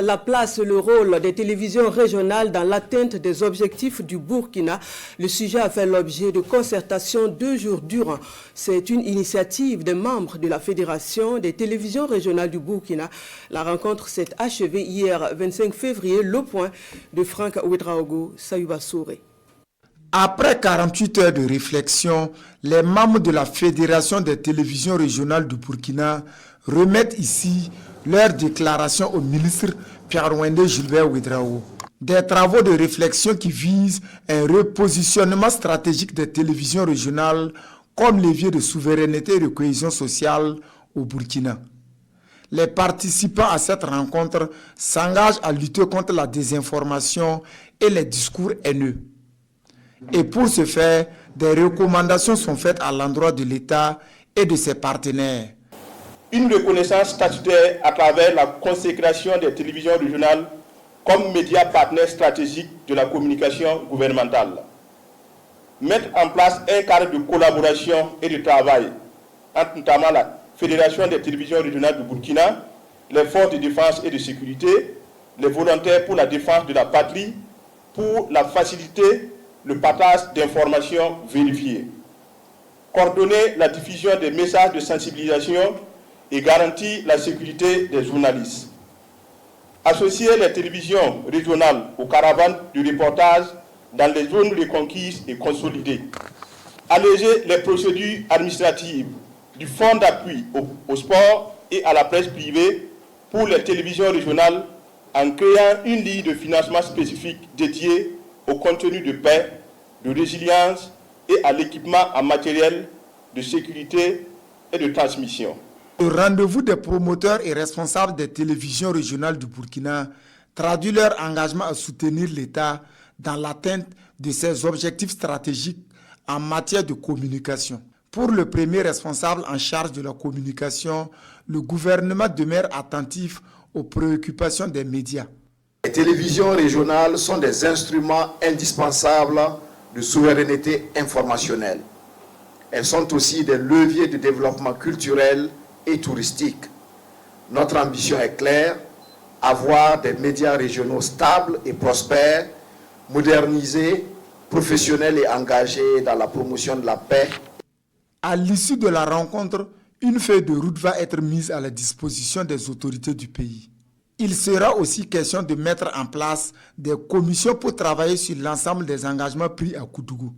La place, le rôle des télévisions régionales dans l'atteinte des objectifs du Burkina. Le sujet a fait l'objet de concertations 2 jours durant. C'est une initiative des membres de la Fédération des télévisions régionales du Burkina. La rencontre s'est achevée hier 25 février. Le point de Franck Ouedraogo, Sayuba Souré. Après 48 heures de réflexion, les membres de la Fédération des télévisions régionales du Burkina remettent ici leur déclaration au ministre Pierre-Wendé Gilbert Ouedraogo. Des travaux de réflexion qui visent un repositionnement stratégique des télévisions régionales comme levier de souveraineté et de cohésion sociale au Burkina. Les participants à cette rencontre s'engagent à lutter contre la désinformation et les discours haineux. Et pour ce faire, des recommandations sont faites à l'endroit de l'État et de ses partenaires. Une reconnaissance statutaire à travers la consécration des télévisions régionales comme médias partenaires stratégiques de la communication gouvernementale. Mettre en place un cadre de collaboration et de travail entre notamment la Fédération des télévisions régionales du Burkina, les forces de défense et de sécurité, les volontaires pour la défense de la patrie, pour la faciliter le partage d'informations vérifiées. Coordonner la diffusion des messages de sensibilisation et garantir la sécurité des journalistes. Associer les télévisions régionales aux caravanes de reportage dans les zones reconquises et consolidées. Alléger les procédures administratives du fonds d'appui au sport et à la presse privée pour les télévisions régionales en créant une ligne de financement spécifique dédiée au contenu de paix, de résilience et à l'équipement en matériel de sécurité et de transmission. Le rendez-vous des promoteurs et responsables des télévisions régionales du Burkina traduit leur engagement à soutenir l'État dans l'atteinte de ses objectifs stratégiques en matière de communication. Pour le premier responsable en charge de la communication, le gouvernement demeure attentif aux préoccupations des médias. Les télévisions régionales sont des instruments indispensables de souveraineté informationnelle. Elles sont aussi des leviers de développement culturel et touristique. Notre ambition est claire, avoir des médias régionaux stables et prospères, modernisés, professionnels et engagés dans la promotion de la paix. À l'issue de la rencontre, une feuille de route va être mise à la disposition des autorités du pays. Il sera aussi question de mettre en place des commissions pour travailler sur l'ensemble des engagements pris à Koudougou.